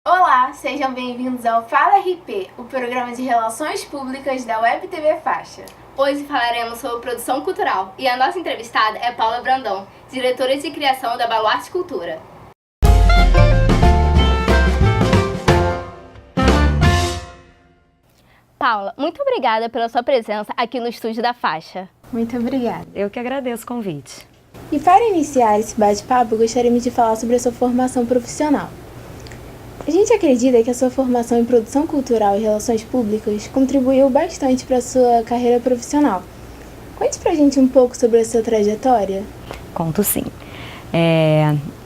Olá, sejam bem-vindos ao Fala RP, o programa de relações públicas da Web TV Faixa. Hoje falaremos sobre produção cultural e a nossa entrevistada é Paula Brandão, diretora de criação da Baluarte Cultura. Paula, muito obrigada pela sua presença aqui no estúdio da Faixa. Muito obrigada. Eu que agradeço o convite. E para iniciar esse bate-papo, gostaríamos de falar sobre a sua formação profissional. A gente acredita que a sua formação em produção cultural e relações públicas contribuiu bastante para a sua carreira profissional. Conte pra gente um pouco sobre a sua trajetória. Conto sim.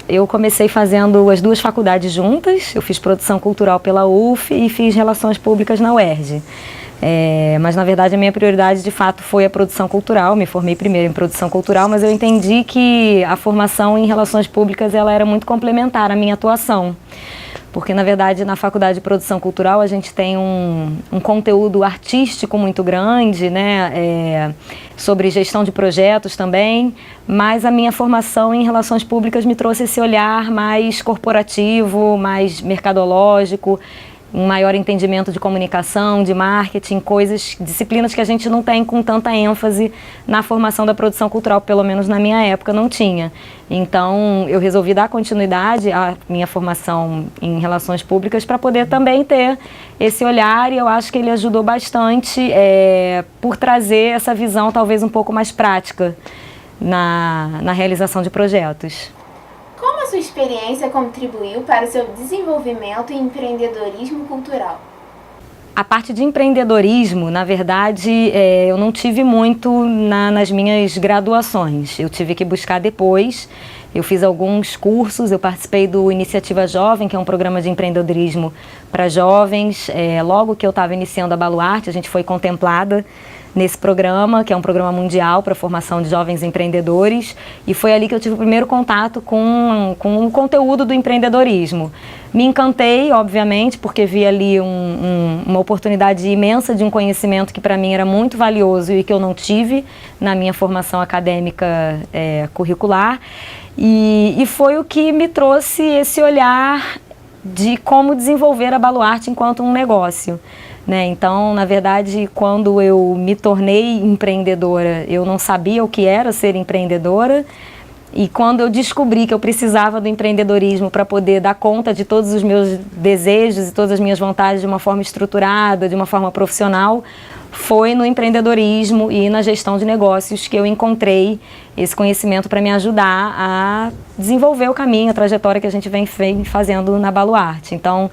Eu comecei fazendo as duas faculdades juntas. Eu fiz produção cultural pela UF e fiz relações públicas na UERJ. Mas na verdade a minha prioridade de fato foi a produção cultural. Me formei primeiro em produção cultural, mas eu entendi que a formação em relações públicas ela era muito complementar à minha atuação. Porque, na verdade, na Faculdade de Produção Cultural a gente tem um conteúdo artístico muito grande, né, sobre gestão de projetos também, mas a minha formação em relações públicas me trouxe esse olhar mais corporativo, mais mercadológico, um maior entendimento de comunicação, de marketing, disciplinas que a gente não tem com tanta ênfase na formação da produção cultural, pelo menos na minha época não tinha. Então eu resolvi dar continuidade à minha formação em relações públicas para poder também ter esse olhar, e eu acho que ele ajudou bastante por trazer essa visão talvez um pouco mais prática na realização de projetos. Como a sua experiência contribuiu para o seu desenvolvimento em empreendedorismo cultural? A parte de empreendedorismo, na verdade, eu não tive muito nas minhas graduações. Eu tive que buscar depois. Eu fiz alguns cursos, eu participei do Iniciativa Jovem, que é um programa de empreendedorismo para jovens. Logo que eu estava iniciando a Baluarte, a gente foi contemplada nesse programa, que é um programa mundial para a formação de jovens empreendedores, e foi ali que eu tive o primeiro contato com o conteúdo do empreendedorismo. Me encantei, obviamente, porque vi ali uma oportunidade imensa de um conhecimento que para mim era muito valioso e que eu não tive na minha formação acadêmica curricular, e foi o que me trouxe esse olhar de como desenvolver a Baluarte enquanto um negócio. Então, na verdade, quando eu me tornei empreendedora, eu não sabia o que era ser empreendedora, e quando eu descobri que eu precisava do empreendedorismo para poder dar conta de todos os meus desejos e todas as minhas vontades de uma forma estruturada, de uma forma profissional, foi no empreendedorismo e na gestão de negócios que eu encontrei esse conhecimento para me ajudar a desenvolver o caminho, a trajetória que a gente vem fazendo na Baluarte. Então,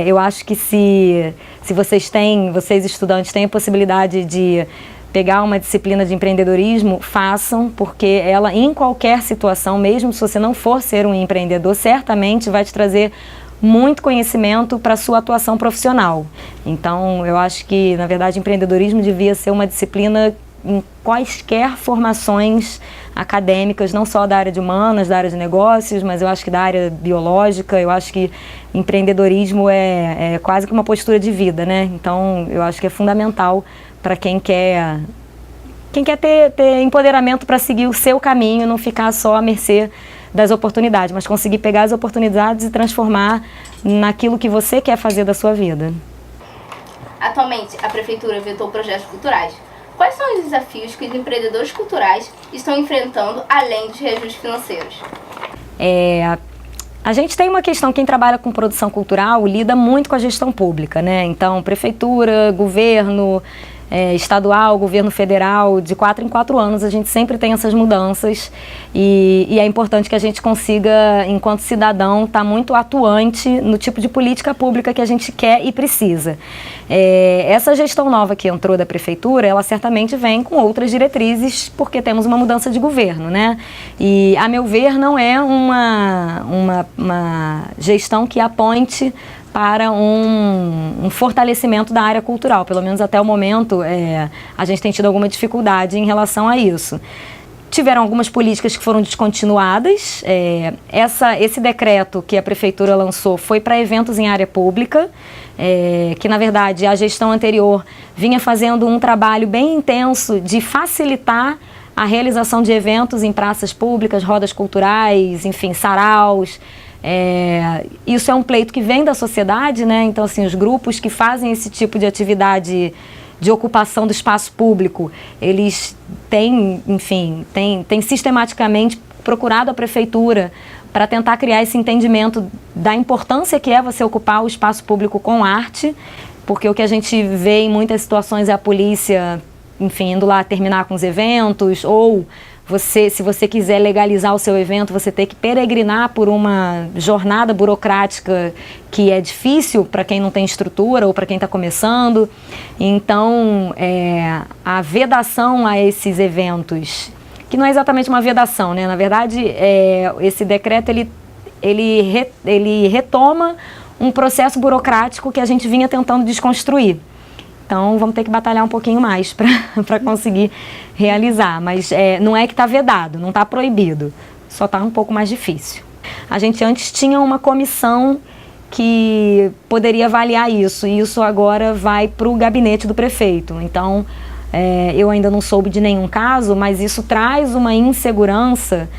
eu acho que se vocês estudantes têm a possibilidade de pegar uma disciplina de empreendedorismo, façam, porque ela, em qualquer situação, mesmo se você não for ser um empreendedor, certamente vai te trazer muito conhecimento para a sua atuação profissional. Então, eu acho que, na verdade, empreendedorismo devia ser uma disciplina em quaisquer formações acadêmicas, não só da área de humanas, da área de negócios, mas eu acho que da área biológica. Eu acho que empreendedorismo é quase que uma postura de vida, né? Então, eu acho que é fundamental para quem quer ter empoderamento para seguir o seu caminho, não ficar só à mercê das oportunidades, mas conseguir pegar as oportunidades e transformar naquilo que você quer fazer da sua vida. Atualmente, a Prefeitura vetou projetos culturais. Quais são os desafios que os empreendedores culturais estão enfrentando, além dos reajustes financeiros? A gente tem uma questão, quem trabalha com produção cultural lida muito com a gestão pública, né? Então, prefeitura, governo estadual, governo federal, de 4 em 4 anos a gente sempre tem essas mudanças, e é importante que a gente consiga, enquanto cidadão, estar muito atuante no tipo de política pública que a gente quer e precisa. Essa gestão nova que entrou da prefeitura, ela certamente vem com outras diretrizes, porque temos uma mudança de governo, né? E, a meu ver, não é uma gestão que aponte para um fortalecimento da área cultural. Pelo menos até o momento, a gente tem tido alguma dificuldade em relação a isso. Tiveram algumas políticas que foram descontinuadas. Esse decreto que a Prefeitura lançou foi para eventos em área pública, que, na verdade, a gestão anterior vinha fazendo um trabalho bem intenso de facilitar a realização de eventos em praças públicas, rodas culturais, enfim, saraus, Isso é um pleito que vem da sociedade, né? Então, assim, os grupos que fazem esse tipo de atividade de ocupação do espaço público, eles têm, enfim, têm sistematicamente procurado a prefeitura para tentar criar esse entendimento da importância que é você ocupar o espaço público com arte, porque o que a gente vê em muitas situações é a polícia, enfim, indo lá terminar com os eventos, ou se você quiser legalizar o seu evento, você tem que peregrinar por uma jornada burocrática que é difícil para quem não tem estrutura ou para quem está começando. Então, a vedação a esses eventos, que não é exatamente uma vedação, né? Na verdade, esse decreto ele retoma um processo burocrático que a gente vinha tentando desconstruir. Então, vamos ter que batalhar um pouquinho mais para conseguir realizar. Mas não é que está vedado, não está proibido, só está um pouco mais difícil. A gente antes tinha uma comissão que poderia avaliar isso, e isso agora vai para o gabinete do prefeito. Então, eu ainda não soube de nenhum caso, mas isso traz uma insegurança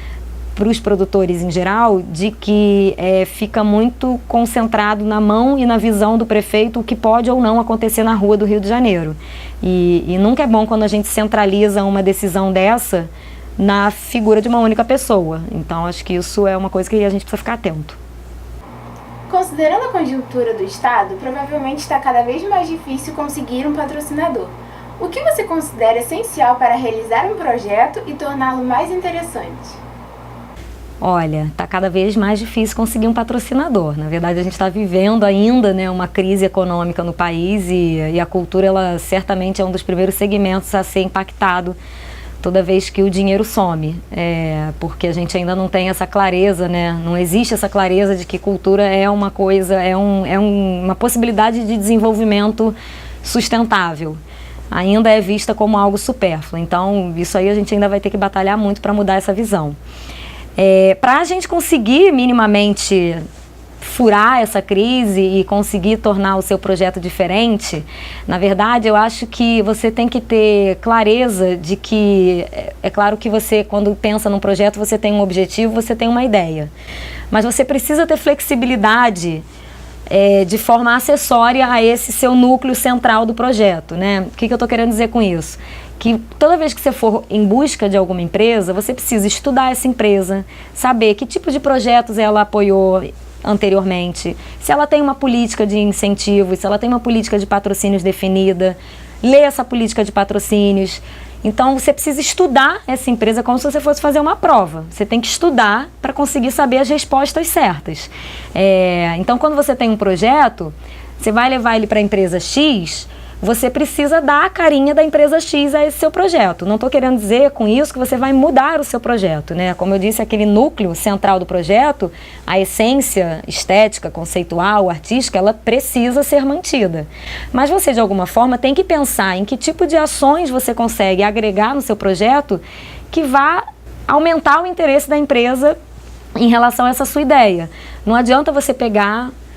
para os produtores em geral, de que fica muito concentrado na mão e na visão do prefeito o que pode ou não acontecer na rua do Rio de Janeiro. E nunca é bom quando a gente centraliza uma decisão dessa na figura de uma única pessoa. Então, acho que isso é uma coisa que a gente precisa ficar atento. Considerando a conjuntura do Estado, provavelmente está cada vez mais difícil conseguir um patrocinador. O que você considera essencial para realizar um projeto e torná-lo mais interessante? Olha, está cada vez mais difícil conseguir um patrocinador. Na verdade, a gente está vivendo ainda, né, uma crise econômica no país, e a cultura, ela certamente é um dos primeiros segmentos a ser impactado toda vez que o dinheiro some. Porque a gente ainda não tem essa clareza, né? Não existe essa clareza de que cultura é uma coisa, uma possibilidade de desenvolvimento sustentável. Ainda é vista como algo supérfluo. Então, isso aí a gente ainda vai ter que batalhar muito para mudar essa visão. Para a gente conseguir minimamente furar essa crise e conseguir tornar o seu projeto diferente, na verdade, eu acho que você tem que ter clareza de que, é claro que você, quando pensa num projeto, você tem um objetivo, você tem uma ideia, mas você precisa ter flexibilidade de forma acessória a esse seu núcleo central do projeto, né? O que eu estou querendo dizer com isso? Que toda vez que você for em busca de alguma empresa, você precisa estudar essa empresa, saber que tipo de projetos ela apoiou anteriormente, se ela tem uma política de incentivos, se ela tem uma política de patrocínios definida, ler essa política de patrocínios. Então, você precisa estudar essa empresa como se você fosse fazer uma prova. Você tem que estudar para conseguir saber as respostas certas. Então, quando você tem um projeto, você vai levar ele para a empresa X, você precisa dar a carinha da empresa X a esse seu projeto. Não estou querendo dizer com isso que você vai mudar o seu projeto, né? Como eu disse, aquele núcleo central do projeto, a essência estética, conceitual, artística, ela precisa ser mantida. Mas você, de alguma forma, tem que pensar em que tipo de ações você consegue agregar no seu projeto que vá aumentar o interesse da empresa em relação a essa sua ideia. Não adianta você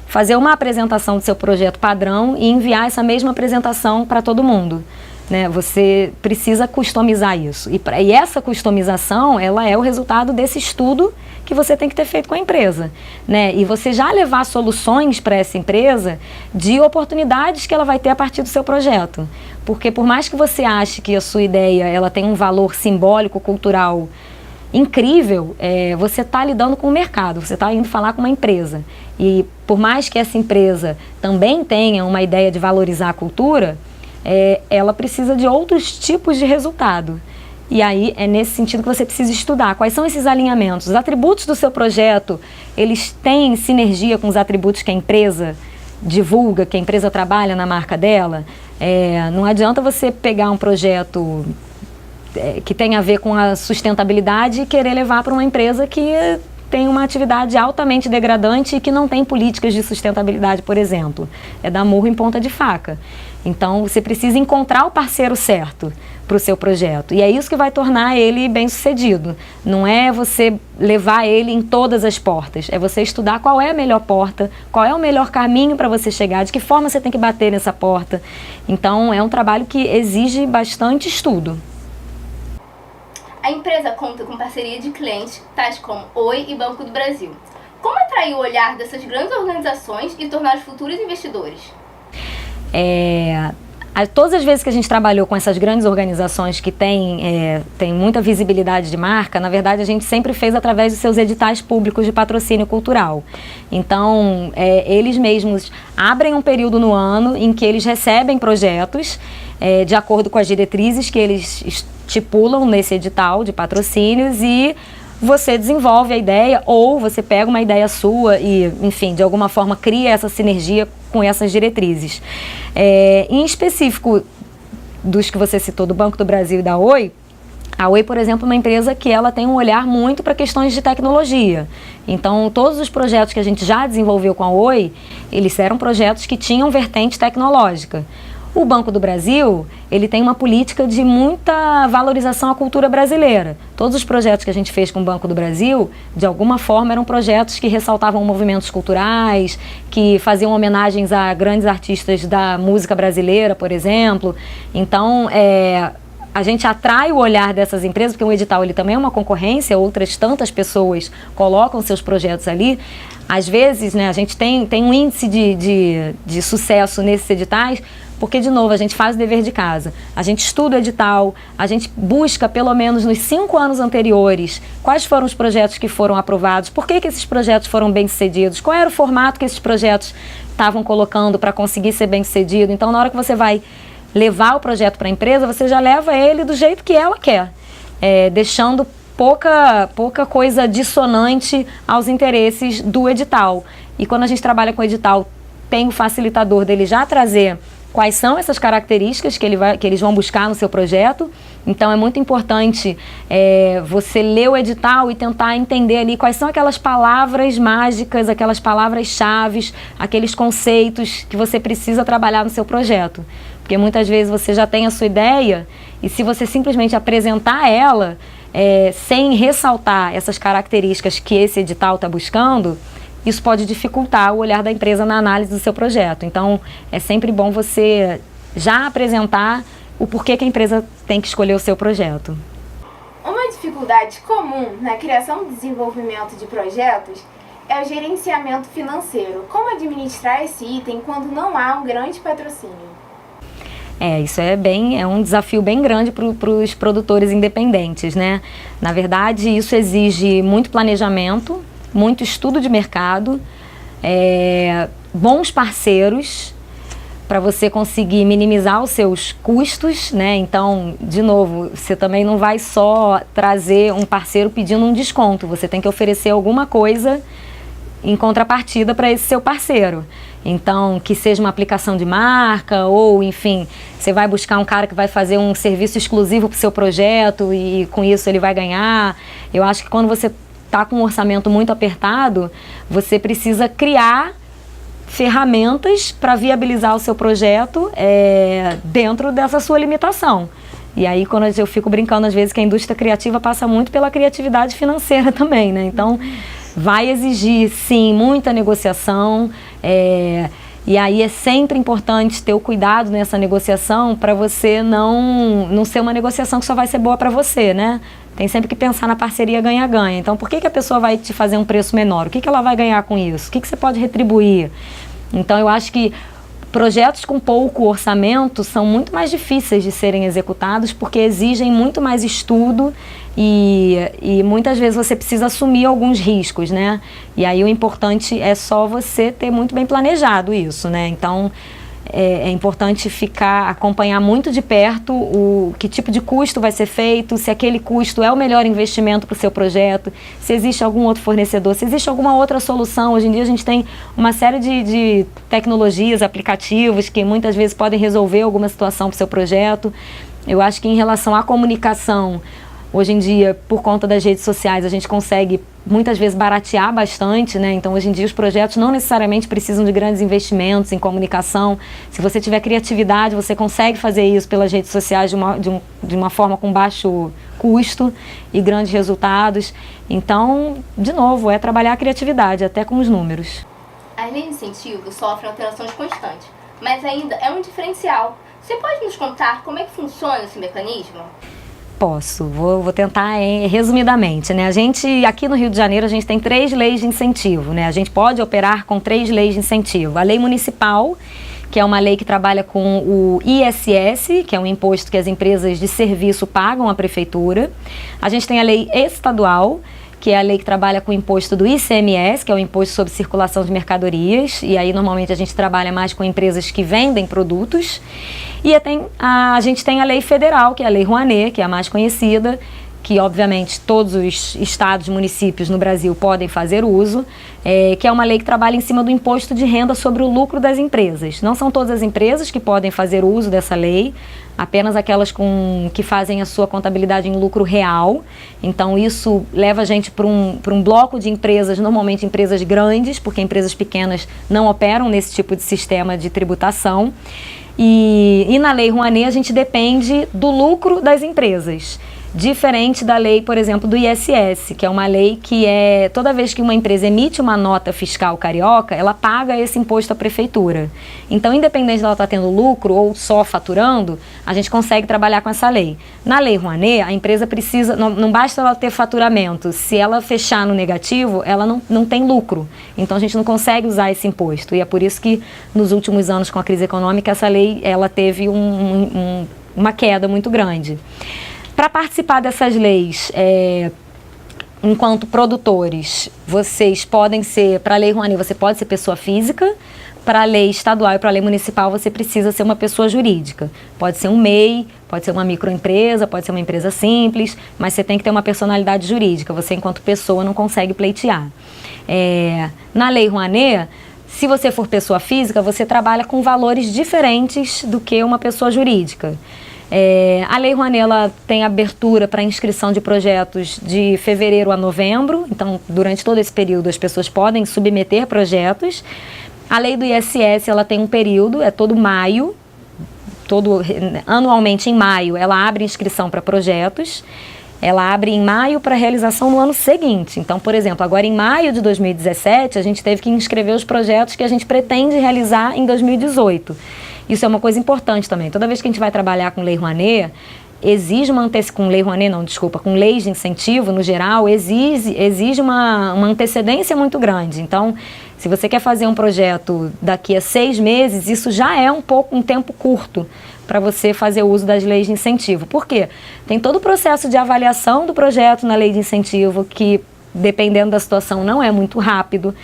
fazer uma apresentação do seu projeto padrão e enviar essa mesma apresentação para todo mundo, né? Você precisa customizar isso. E essa customização, ela é o resultado desse estudo que você tem que ter feito com a empresa, né? E você já levar soluções para essa empresa de oportunidades que ela vai ter a partir do seu projeto. Porque por mais que você ache que a sua ideia ela tem um valor simbólico, cultural incrível, você está lidando com o mercado, você está indo falar com uma empresa. E por mais que essa empresa também tenha uma ideia de valorizar a cultura, ela precisa de outros tipos de resultado. E aí é nesse sentido que você precisa estudar quais são esses alinhamentos. Os atributos do seu projeto, eles têm sinergia com os atributos que a empresa divulga, que a empresa trabalha na marca dela. Não adianta você pegar um projeto que tem a ver com a sustentabilidade e querer levar para uma empresa que tem uma atividade altamente degradante e que não tem políticas de sustentabilidade, por exemplo. É dar murro em ponta de faca. Então, você precisa encontrar o parceiro certo para o seu projeto. E é isso que vai tornar ele bem-sucedido. Não é você levar ele em todas as portas. É você estudar qual é a melhor porta, qual é o melhor caminho para você chegar, de que forma você tem que bater nessa porta. Então, é um trabalho que exige bastante estudo. A empresa conta com parceria de clientes tais como Oi e Banco do Brasil. Como atrair o olhar dessas grandes organizações e tornar os futuros investidores? Todas as vezes que a gente trabalhou com essas grandes organizações que têm muita visibilidade de marca, na verdade a gente sempre fez através dos seus editais públicos de patrocínio cultural. Então, eles mesmos abrem um período no ano em que eles recebem projetos de acordo com as diretrizes que eles estipulam nesse edital de patrocínios e você desenvolve a ideia ou você pega uma ideia sua e, enfim, de alguma forma cria essa sinergia com essas diretrizes. Em específico dos que você citou, do Banco do Brasil e da Oi, a Oi, por exemplo, é uma empresa que ela tem um olhar muito para questões de tecnologia. Então, todos os projetos que a gente já desenvolveu com a Oi, eles eram projetos que tinham vertente tecnológica. O Banco do Brasil, ele tem uma política de muita valorização à cultura brasileira. Todos os projetos que a gente fez com o Banco do Brasil, de alguma forma, eram projetos que ressaltavam movimentos culturais, que faziam homenagens a grandes artistas da música brasileira, por exemplo. Então, a gente atrai o olhar dessas empresas, porque o edital ele também é uma concorrência, outras tantas pessoas colocam seus projetos ali. Às vezes, né, a gente tem um índice de sucesso nesses editais, porque, de novo, a gente faz o dever de casa. A gente estuda o edital, a gente busca, pelo menos nos 5 anos anteriores, quais foram os projetos que foram aprovados, por que esses projetos foram bem-sucedidos, qual era o formato que esses projetos estavam colocando para conseguir ser bem-sucedido. Então, na hora que você vai levar o projeto para a empresa, você já leva ele do jeito que ela quer, deixando pouca coisa dissonante aos interesses do edital. E quando a gente trabalha com o edital, tem o facilitador dele já trazer quais são essas características que eles vão buscar no seu projeto. Então é muito importante você ler o edital e tentar entender ali quais são aquelas palavras mágicas, aquelas palavras-chave, aqueles conceitos que você precisa trabalhar no seu projeto. Porque muitas vezes você já tem a sua ideia e se você simplesmente apresentar ela sem ressaltar essas características que esse edital está buscando, isso pode dificultar o olhar da empresa na análise do seu projeto. Então, é sempre bom você já apresentar o porquê que a empresa tem que escolher o seu projeto. Uma dificuldade comum na criação e desenvolvimento de projetos é o gerenciamento financeiro. Como administrar esse item quando não há um grande patrocínio? Isso é um desafio bem grande para os produtores independentes, né? Na verdade, isso exige muito planejamento, muito estudo de mercado, bons parceiros para você conseguir minimizar os seus custos, né? Então, de novo, você também não vai só trazer um parceiro pedindo um desconto, você tem que oferecer alguma coisa em contrapartida para esse seu parceiro. Então, que seja uma aplicação de marca ou, enfim, você vai buscar um cara que vai fazer um serviço exclusivo para o seu projeto e com isso ele vai ganhar. Eu acho que quando você está com um orçamento muito apertado, você precisa criar ferramentas para viabilizar o seu projeto dentro dessa sua limitação. E aí, quando eu fico brincando, às vezes, que a indústria criativa passa muito pela criatividade financeira também, né? Então, vai exigir, sim, muita negociação, e aí é sempre importante ter o cuidado nessa negociação para você não ser uma negociação que só vai ser boa para você, né? Tem sempre que pensar na parceria ganha-ganha. Então, por que a pessoa vai te fazer um preço menor? O que ela vai ganhar com isso? O que você pode retribuir? Então, eu acho que projetos com pouco orçamento são muito mais difíceis de serem executados porque exigem muito mais estudo e muitas vezes você precisa assumir alguns riscos, né? E aí o importante é só você ter muito bem planejado isso, né? Então, é importante acompanhar muito de perto que tipo de custo vai ser feito, se aquele custo é o melhor investimento para o seu projeto, se existe algum outro fornecedor, se existe alguma outra solução. Hoje em dia a gente tem uma série de tecnologias, aplicativos que muitas vezes podem resolver alguma situação para o seu projeto. Eu acho que em relação à comunicação, hoje em dia, por conta das redes sociais, a gente consegue muitas vezes baratear bastante, né? Então, hoje em dia, os projetos não necessariamente precisam de grandes investimentos em comunicação. Se você tiver criatividade, você consegue fazer isso pelas redes sociais de uma forma com baixo custo e grandes resultados. Então, de novo, é trabalhar a criatividade, até com os números. As leis de incentivo sofrem alterações constantes, mas ainda é um diferencial. Você pode nos contar como é que funciona esse mecanismo? Posso, vou tentar resumidamente, né? A gente, aqui no Rio de Janeiro, a gente tem 3 leis de incentivo, né? A gente pode operar com 3 leis de incentivo. A lei municipal, que é uma lei que trabalha com o ISS, que é um imposto que as empresas de serviço pagam à prefeitura. A gente tem a lei estadual, que é a lei que trabalha com o imposto do ICMS, que é o Imposto sobre Circulação de Mercadorias, e aí normalmente a gente trabalha mais com empresas que vendem produtos. E a gente tem a lei federal, que é a Lei Rouanet, que é a mais conhecida, que obviamente todos os estados e municípios no Brasil podem fazer uso, que é uma lei que trabalha em cima do imposto de renda sobre o lucro das empresas. Não são todas as empresas que podem fazer uso dessa lei, apenas aquelas que fazem a sua contabilidade em lucro real. Então isso leva a gente para um bloco de empresas, normalmente empresas grandes, porque empresas pequenas não operam nesse tipo de sistema de tributação. E na Lei Rouanet a gente depende do lucro das empresas. Diferente da lei, por exemplo, do ISS, que é uma lei que toda vez que uma empresa emite uma nota fiscal carioca, ela paga esse imposto à prefeitura. Então, independente dela estar tendo lucro ou só faturando, a gente consegue trabalhar com essa lei. Na Lei Rouanet, a empresa precisa, não basta ela ter faturamento, se ela fechar no negativo, ela não tem lucro. Então, a gente não consegue usar esse imposto. E é por isso que, nos últimos anos, com a crise econômica, essa lei ela teve uma queda muito grande. Para participar dessas leis, enquanto produtores, vocês podem ser, para a Lei Rouanet, você pode ser pessoa física, para a lei estadual e para a lei municipal, você precisa ser uma pessoa jurídica. Pode ser um MEI, pode ser uma microempresa, pode ser uma empresa simples, mas você tem que ter uma personalidade jurídica. Você, enquanto pessoa, não consegue pleitear. Na Lei Rouanet, se você for pessoa física, você trabalha com valores diferentes do que uma pessoa jurídica. A Lei Rouanet ela tem abertura para inscrição de projetos de fevereiro a novembro, então durante todo esse período as pessoas podem submeter projetos. A lei do ISS ela tem um período, todo maio, anualmente em maio ela abre inscrição para projetos. Ela abre em maio para realização no ano seguinte. Então, por exemplo, agora em maio de 2017 a gente teve que inscrever os projetos que a gente pretende realizar em 2018. Isso é uma coisa importante também. Toda vez que a gente vai trabalhar com Lei Rouanet, com leis de incentivo, no geral, exige uma antecedência muito grande. Então, se você quer fazer um projeto daqui a 6 meses, isso já é um tempo curto para você fazer uso das leis de incentivo. Por quê? Tem todo o processo de avaliação do projeto na lei de incentivo, que, dependendo da situação, não é muito rápido.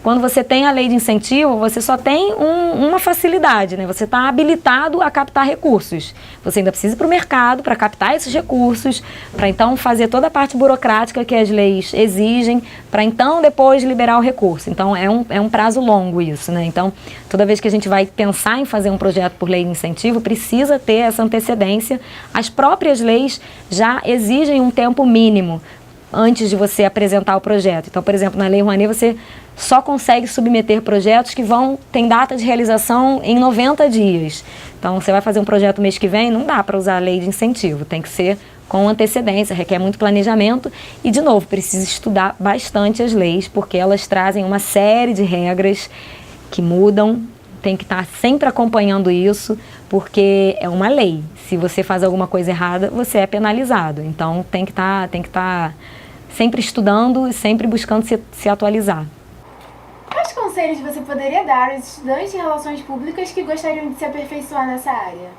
Quando você tem a lei de incentivo, você só tem uma facilidade, né? Você está habilitado a captar recursos. Você ainda precisa ir para o mercado para captar esses recursos, para então fazer toda a parte burocrática que as leis exigem, para então depois liberar o recurso. Então é um prazo longo isso, né? Então toda vez que a gente vai pensar em fazer um projeto por lei de incentivo, precisa ter essa antecedência. As próprias leis já exigem um tempo mínimo antes de você apresentar o projeto. Então, por exemplo, na Lei Rouanet você só consegue submeter projetos que têm data de realização em 90 dias. Então, você vai fazer um projeto mês que vem, não dá para usar a lei de incentivo, tem que ser com antecedência, requer muito planejamento e, de novo, precisa estudar bastante as leis, porque elas trazem uma série de regras que mudam, tem que estar sempre acompanhando isso, porque é uma lei. Se você faz alguma coisa errada, você é penalizado. Então, tem que estar sempre estudando e sempre buscando se atualizar. Quais conselhos você poderia dar aos estudantes de relações públicas que gostariam de se aperfeiçoar nessa área?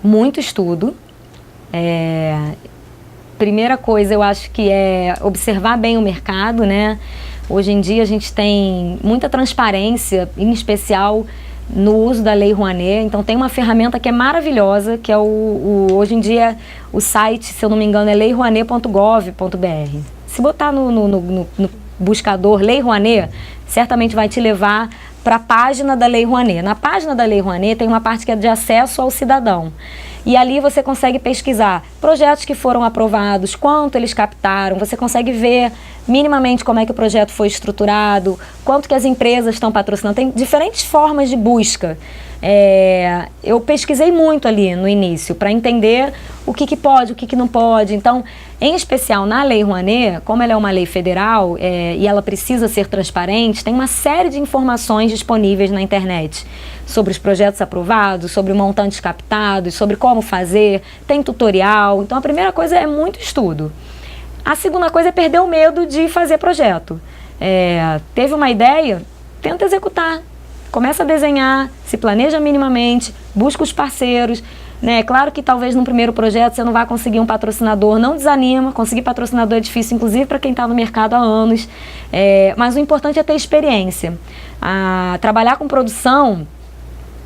Muito estudo. Primeira coisa, eu acho que é observar bem o mercado, né? Hoje em dia a gente tem muita transparência, em especial no uso da Lei Rouanet. Então tem uma ferramenta que é maravilhosa, que é hoje em dia o site, se eu não me engano, é leirouanet.gov.br. Se botar no buscador Lei Rouanet, certamente vai te levar para a página da Lei Rouanet. Na página da Lei Rouanet tem uma parte que é de acesso ao cidadão. E ali você consegue pesquisar projetos que foram aprovados, quanto eles captaram, você consegue ver minimamente como é que o projeto foi estruturado, quanto que as empresas estão patrocinando. Tem diferentes formas de busca. Eu pesquisei muito ali no início para entender o que pode, o que não pode. Então, em especial na Lei Rouanet, como ela é uma lei federal e ela precisa ser transparente, tem uma série de informações disponíveis na internet sobre os projetos aprovados, sobre montantes captados, sobre como fazer, tem tutorial. Então, a primeira coisa é muito estudo. A segunda coisa é perder o medo de fazer projeto. Teve uma ideia, tenta executar. Começa a desenhar, se planeja minimamente, busca os parceiros. Claro que talvez no primeiro projeto você não vai conseguir um patrocinador, não desanima, conseguir patrocinador é difícil, inclusive para quem está no mercado há anos. Mas o importante é ter experiência. Trabalhar com produção,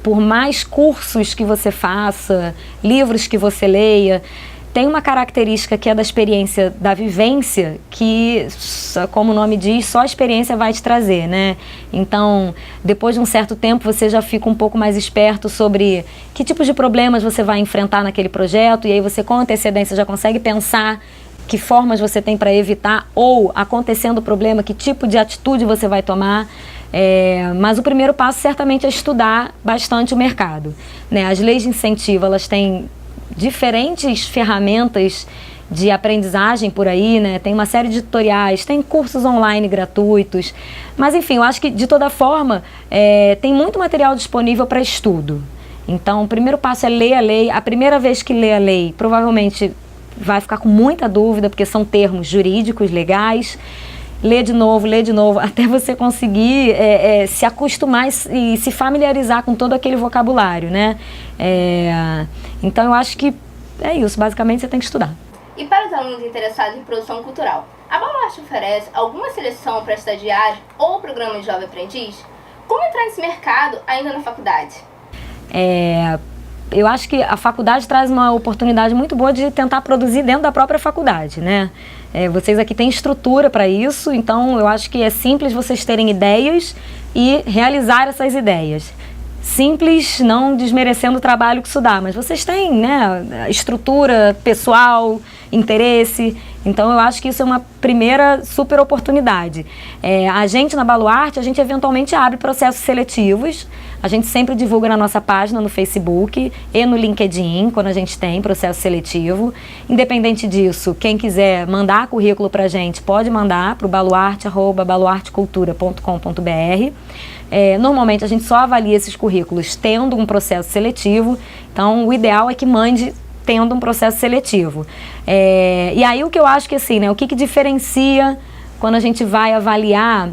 por mais cursos que você faça, livros que você leia, tem uma característica que é da experiência, da vivência, que, como o nome diz, só a experiência vai te trazer, né? Então, depois de um certo tempo, você já fica um pouco mais esperto sobre que tipos de problemas você vai enfrentar naquele projeto, e aí você, com antecedência, já consegue pensar que formas você tem para evitar, ou, acontecendo o problema, que tipo de atitude você vai tomar. Mas o primeiro passo, certamente, é estudar bastante o mercado, né? As leis de incentivo, elas têm diferentes ferramentas de aprendizagem por aí, né? Tem uma série de tutoriais, tem cursos online gratuitos, mas enfim, eu acho que de toda forma tem muito material disponível para estudo. Então, o primeiro passo é ler a lei. A primeira vez que lê a lei, provavelmente vai ficar com muita dúvida, porque são termos jurídicos, legais. Lê de novo, até você conseguir se acostumar e se familiarizar com todo aquele vocabulário, né? Então, eu acho que é isso. Basicamente, você tem que estudar. E para os alunos interessados em produção cultural, a Baluarte oferece alguma seleção para estagiário ou programa de Jovem Aprendiz? Como entrar nesse mercado ainda na faculdade? Eu acho que a faculdade traz uma oportunidade muito boa de tentar produzir dentro da própria faculdade, né? Vocês aqui têm estrutura para isso, então eu acho que é simples vocês terem ideias e realizar essas ideias. Simples, não desmerecendo o trabalho que isso dá, mas vocês têm, né, estrutura pessoal, interesse. Então eu acho que isso é uma primeira super oportunidade. A gente na Baluarte, a gente eventualmente abre processos seletivos. A gente sempre divulga na nossa página no Facebook e no LinkedIn, quando a gente tem processo seletivo. Independente disso, quem quiser mandar currículo para a gente, pode mandar para o baluarte@baluartecultura.com.br. Normalmente a gente só avalia esses currículos tendo um processo seletivo, então o ideal é que mande tendo um processo seletivo. E aí o que eu acho que assim, né, o que diferencia quando a gente vai avaliar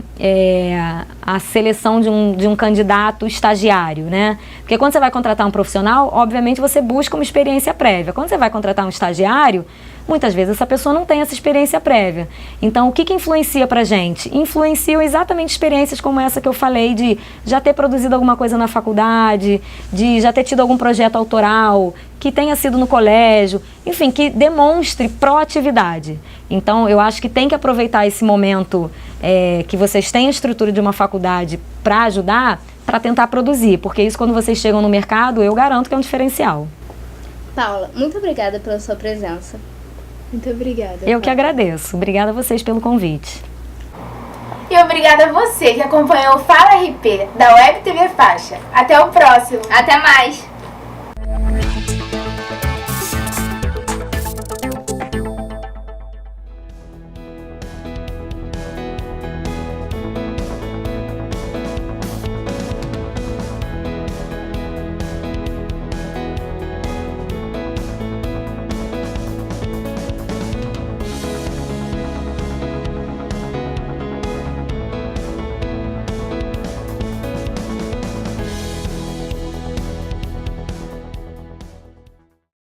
a seleção de um candidato estagiário, né? Porque quando você vai contratar um profissional, obviamente você busca uma experiência prévia. Quando você vai contratar um estagiário, muitas vezes essa pessoa não tem essa experiência prévia. Então, o que influencia pra gente? Influenciam exatamente experiências como essa que eu falei, de já ter produzido alguma coisa na faculdade, de já ter tido algum projeto autoral, que tenha sido no colégio, enfim, que demonstre proatividade. Então, eu acho que tem que aproveitar esse momento que vocês têm a estrutura de uma faculdade para ajudar, para tentar produzir, porque isso, quando vocês chegam no mercado, eu garanto que é um diferencial. Paula, muito obrigada pela sua presença. Muito obrigada. Eu que agradeço. Obrigada a vocês pelo convite. E obrigada a você que acompanhou o Fala RP, da Web TV Faixa. Até o próximo. Até mais!